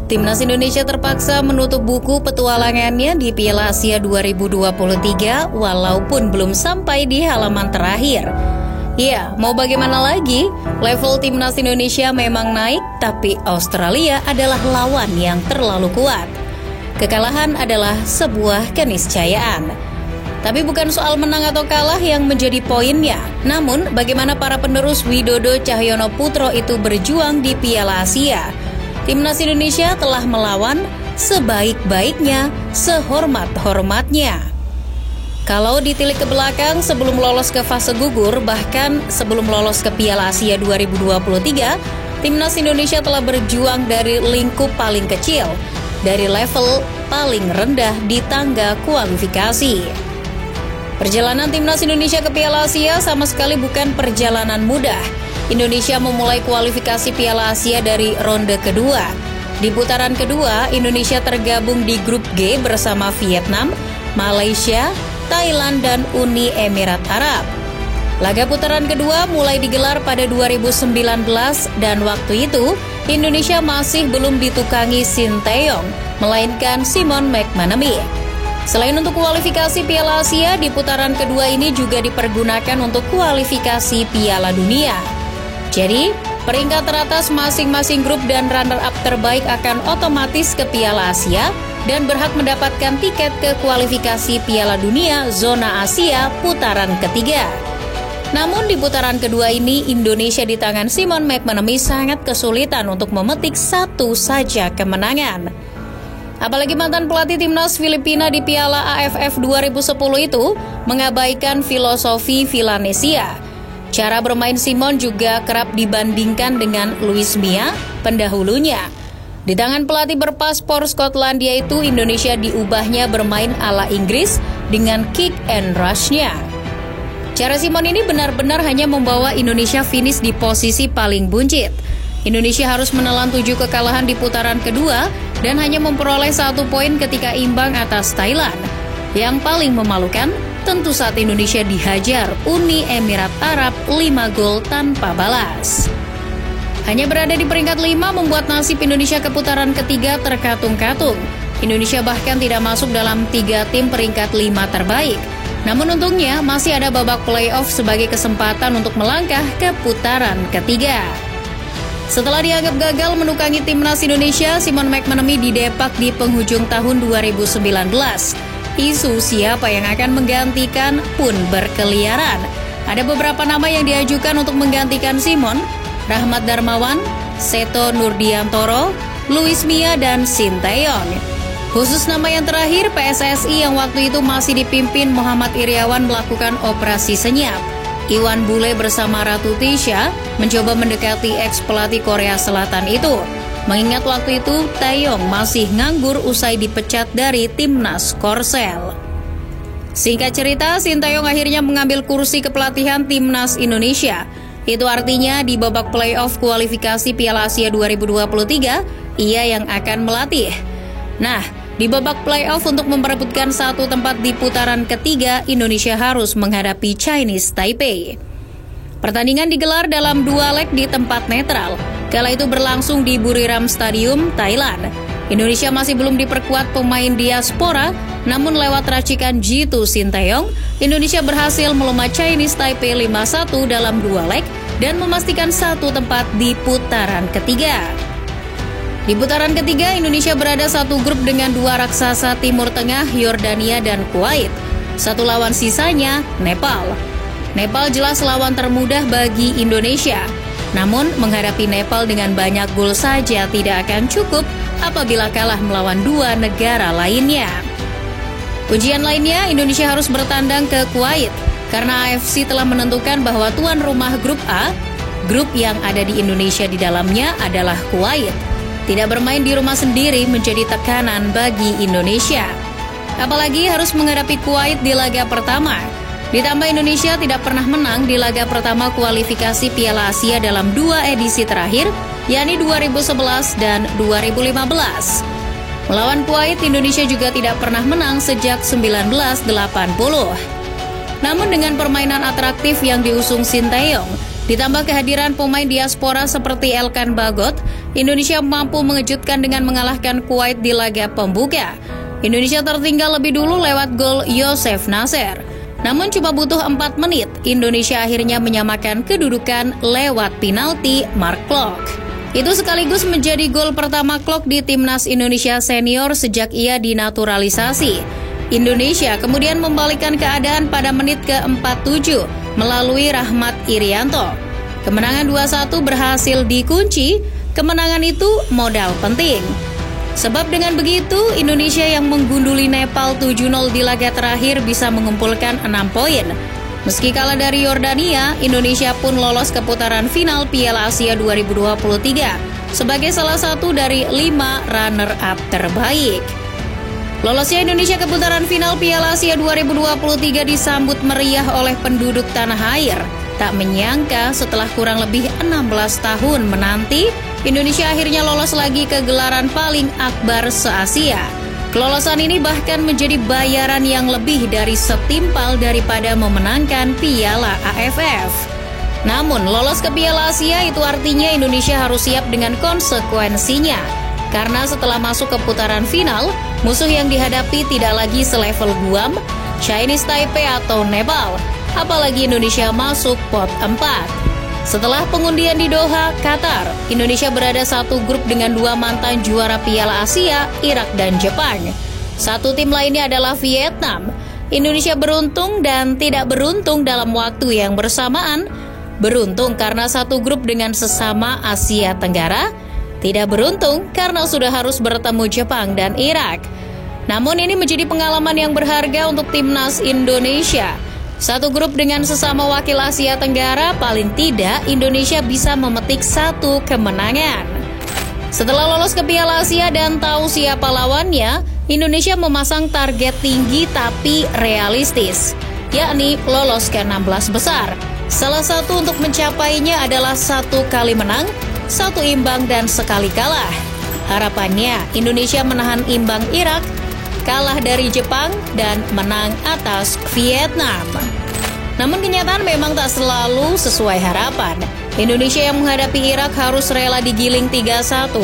Timnas Indonesia terpaksa menutup buku petualangannya di Piala Asia 2023 walaupun belum sampai di halaman terakhir. Ya, mau bagaimana lagi? Level Timnas Indonesia memang naik, tapi Australia adalah lawan yang terlalu kuat. Kekalahan adalah sebuah keniscayaan. Tapi bukan soal menang atau kalah yang menjadi poinnya, namun bagaimana para penerus Widodo Cahyono Putro itu berjuang di Piala Asia. Timnas Indonesia telah melawan sebaik-baiknya, sehormat-hormatnya. Kalau ditilik ke belakang sebelum lolos ke fase gugur, bahkan sebelum lolos ke Piala Asia 2023, Timnas Indonesia telah berjuang dari lingkup paling kecil, dari level paling rendah di tangga kualifikasi. Perjalanan Timnas Indonesia ke Piala Asia sama sekali bukan perjalanan mudah. Indonesia memulai kualifikasi Piala Asia dari ronde kedua. Di putaran kedua, Indonesia tergabung di grup G bersama Vietnam, Malaysia, Thailand, dan Uni Emirat Arab. Laga putaran kedua mulai digelar pada 2019 dan waktu itu Indonesia masih belum ditukangi Sinteyong, melainkan Simon McManamy. Selain untuk kualifikasi Piala Asia, di putaran kedua ini juga dipergunakan untuk kualifikasi Piala Dunia. Jadi, peringkat teratas masing-masing grup dan runner-up terbaik akan otomatis ke Piala Asia dan berhak mendapatkan tiket ke kualifikasi Piala Dunia Zona Asia putaran ketiga. Namun di putaran kedua ini, Indonesia di tangan Simon McManamy sangat kesulitan untuk memetik satu saja kemenangan. Apalagi mantan pelatih Timnas Filipina di Piala AFF 2010 itu mengabaikan filosofi Villanesia. Cara bermain Simon juga kerap dibandingkan dengan Luis Mia, pendahulunya. Di tangan pelatih berpaspor Skotlandia itu, Indonesia diubahnya bermain ala Inggris dengan kick and rush-nya. Cara Simon ini benar-benar hanya membawa Indonesia finish di posisi paling buncit. Indonesia harus menelan 7 kekalahan di putaran kedua dan hanya memperoleh 1 poin ketika imbang atas Thailand. Yang paling memalukan, tentu saat Indonesia dihajar Uni Emirat Arab 5 gol tanpa balas. Hanya berada di peringkat 5 membuat nasib Indonesia ke putaran ketiga terkatung-katung. Indonesia bahkan tidak masuk dalam 3 tim peringkat 5 terbaik. Namun untungnya masih ada babak playoff sebagai kesempatan untuk melangkah ke putaran ketiga. Setelah dianggap gagal menukangi Timnas Indonesia, Simon McManamy didepak di penghujung tahun 2019. Isu siapa yang akan menggantikan pun berkeliaran. Ada beberapa nama yang diajukan untuk menggantikan Simon: Rahmat Darmawan, Seto Nurdiantoro, Luis Mia, dan Sinteyong. Khusus nama yang terakhir, PSSI yang waktu itu masih dipimpin Muhammad Iriawan melakukan operasi senyap. Iwan Bule bersama Ratu Tisha mencoba mendekati ex-pelatih Korea Selatan itu. Mengingat waktu itu, Taeyong masih nganggur usai dipecat dari Timnas Korsel. Singkat cerita, Sinteyong akhirnya mengambil kursi kepelatihan Timnas Indonesia. Itu artinya di babak playoff kualifikasi Piala Asia 2023, ia yang akan melatih. Nah, di babak playoff untuk memperebutkan 1 tempat di putaran ketiga, Indonesia harus menghadapi Chinese Taipei. Pertandingan digelar dalam 2 leg di tempat netral. Kala itu berlangsung di Buriram Stadium, Thailand. Indonesia masih belum diperkuat pemain diaspora, namun lewat racikan Jitu Sinteyong, Indonesia berhasil melumat Chinese Taipei 5-1 dalam 2 leg dan memastikan 1 tempat di putaran ketiga. Di putaran ketiga, Indonesia berada 1 grup dengan 2 raksasa Timur Tengah, Yordania dan Kuwait. 1 lawan sisanya, Nepal. Nepal jelas lawan termudah bagi Indonesia. Namun, menghadapi Nepal dengan banyak gol saja tidak akan cukup apabila kalah melawan 2 negara lainnya. Ujian lainnya, Indonesia harus bertandang ke Kuwait, karena AFC telah menentukan bahwa tuan rumah grup A, grup yang ada di Indonesia di dalamnya adalah Kuwait. Tidak bermain di rumah sendiri menjadi tekanan bagi Indonesia. Apalagi harus menghadapi Kuwait di laga pertama. Ditambah Indonesia tidak pernah menang di laga pertama kualifikasi Piala Asia dalam 2 edisi terakhir, yakni 2011 dan 2015. Melawan Kuwait, Indonesia juga tidak pernah menang sejak 1980. Namun dengan permainan atraktif yang diusung Sinteyong, Ditambah kehadiran pemain diaspora seperti Elkan Bagot, Indonesia mampu mengejutkan dengan mengalahkan Kuwait di laga pembuka. Indonesia tertinggal lebih dulu lewat gol Yosef Nasser. Namun cuma butuh 4 menit, Indonesia akhirnya menyamakan kedudukan lewat penalti Mark Klok. Itu sekaligus menjadi gol pertama Klok di Timnas Indonesia Senior sejak ia dinaturalisasi. Indonesia kemudian membalikkan keadaan pada menit ke-47 melalui Rahmat Irianto. Kemenangan 2-1 berhasil dikunci, kemenangan itu modal penting. Sebab dengan begitu, Indonesia yang menggunduli Nepal 7-0 di laga terakhir bisa mengumpulkan 6 poin. Meski kalah dari Yordania, Indonesia pun lolos ke putaran final Piala Asia 2023 sebagai salah satu dari 5 runner-up terbaik. Lolosnya Indonesia ke putaran final Piala Asia 2023 disambut meriah oleh penduduk tanah air. Tak menyangka setelah kurang lebih 16 tahun menanti, Indonesia akhirnya lolos lagi ke gelaran paling akbar se-Asia. Kelolosan ini bahkan menjadi bayaran yang lebih dari setimpal daripada memenangkan Piala AFF. Namun, lolos ke Piala Asia itu artinya Indonesia harus siap dengan konsekuensinya. Karena setelah masuk ke putaran final, musuh yang dihadapi tidak lagi selevel Guam, Chinese Taipei atau Nepal. Apalagi Indonesia masuk pot 4. Setelah pengundian di Doha, Qatar, Indonesia berada satu grup dengan 2 mantan juara Piala Asia, Irak dan Jepang. Satu tim lainnya adalah Vietnam. Indonesia beruntung dan tidak beruntung dalam waktu yang bersamaan. Beruntung karena satu grup dengan sesama Asia Tenggara. Tidak beruntung karena sudah harus bertemu Jepang dan Irak. Namun ini menjadi pengalaman yang berharga untuk timnas Indonesia. Satu grup dengan sesama wakil Asia Tenggara, paling tidak Indonesia bisa memetik 1 kemenangan. Setelah lolos ke Piala Asia dan tahu siapa lawannya, Indonesia memasang target tinggi tapi realistis, yakni lolos ke 16 besar. Salah satu untuk mencapainya adalah 1 kali menang, 1 imbang dan sekali kalah. Harapannya Indonesia menahan imbang Irak, kalah dari Jepang, dan menang atas Vietnam. Namun kenyataan memang tak selalu sesuai harapan. Indonesia yang menghadapi Irak harus rela digiling 3-1.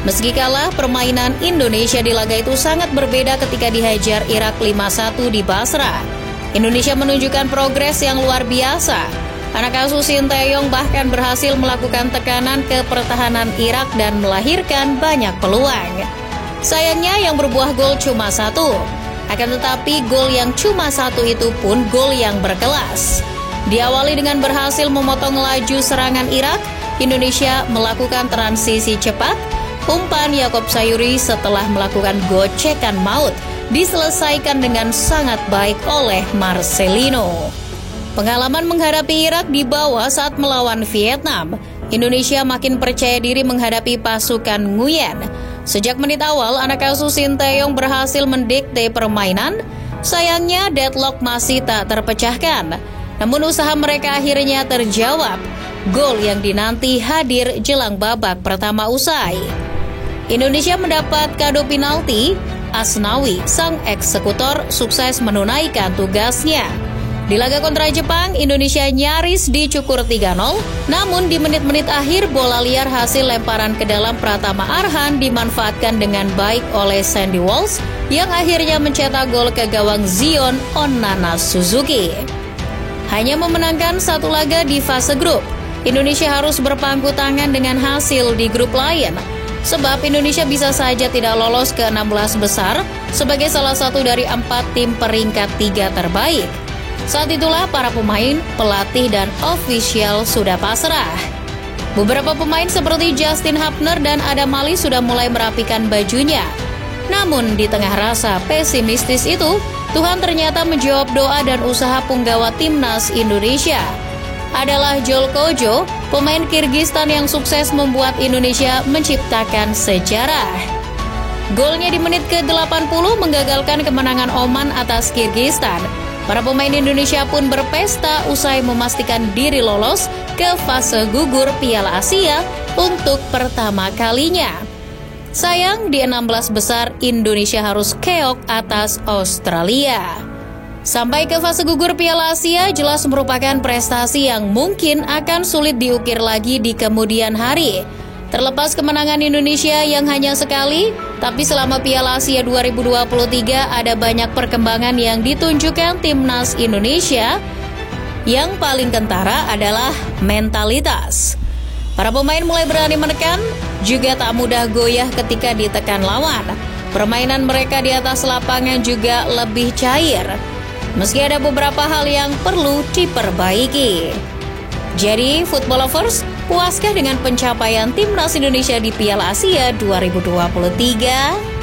Meski kalah, permainan Indonesia di laga itu sangat berbeda ketika dihajar Irak 5-1 di Basra. Indonesia menunjukkan progres yang luar biasa. Anak asuh Sinteyong bahkan berhasil melakukan tekanan ke pertahanan Irak dan melahirkan banyak peluang. Sayangnya yang berbuah gol cuma 1. Akan tetapi gol yang cuma 1 itu pun gol yang berkelas. Diawali dengan berhasil memotong laju serangan Irak, Indonesia melakukan transisi cepat. Umpan Yakob Sayuri setelah melakukan gocekan maut diselesaikan dengan sangat baik oleh Marcelino. Pengalaman menghadapi Irak dibawa saat melawan Vietnam. Indonesia makin percaya diri menghadapi pasukan Nguyen. Sejak menit awal, anak asuh Sinteyong berhasil mendikte permainan. Sayangnya deadlock masih tak terpecahkan. Namun usaha mereka akhirnya terjawab. Gol yang dinanti hadir jelang babak pertama usai. Indonesia mendapat kado penalti. Asnawi, sang eksekutor, sukses menunaikan tugasnya. Di laga kontra Jepang, Indonesia nyaris dicukur 3-0, namun di menit-menit akhir bola liar hasil lemparan ke dalam Pratama Arhan dimanfaatkan dengan baik oleh Sandy Walsh yang akhirnya mencetak gol ke gawang Zion Onana Suzuki. Hanya memenangkan 1 laga di fase grup, Indonesia harus berpangku tangan dengan hasil di grup lain. Sebab Indonesia bisa saja tidak lolos ke 16 besar sebagai salah satu dari 4 tim peringkat 3 terbaik. Saat itulah para pemain, pelatih, dan ofisial sudah pasrah. Beberapa pemain seperti Justin Hapner dan Adam Mali sudah mulai merapikan bajunya. Namun di tengah rasa pesimistis itu, Tuhan ternyata menjawab doa dan usaha punggawa timnas Indonesia. Adalah Jol Kojo, pemain Kirgistan yang sukses membuat Indonesia menciptakan sejarah. Golnya di menit ke-80 menggagalkan kemenangan Oman atas Kirgistan. Para pemain Indonesia pun berpesta usai memastikan diri lolos ke fase gugur Piala Asia untuk pertama kalinya. Sayang di 16 besar Indonesia harus keok atas Australia. Sampai ke fase gugur Piala Asia jelas merupakan prestasi yang mungkin akan sulit diukir lagi di kemudian hari. Terlepas kemenangan Indonesia yang hanya sekali, tapi selama Piala Asia 2023 ada banyak perkembangan yang ditunjukkan timnas Indonesia. Yang paling kentara adalah mentalitas. Para pemain mulai berani menekan, juga tak mudah goyah ketika ditekan lawan. Permainan mereka di atas lapangan juga lebih cair. Meski ada beberapa hal yang perlu diperbaiki. Jadi, football lovers, puaskah dengan pencapaian timnas Indonesia di Piala Asia 2023?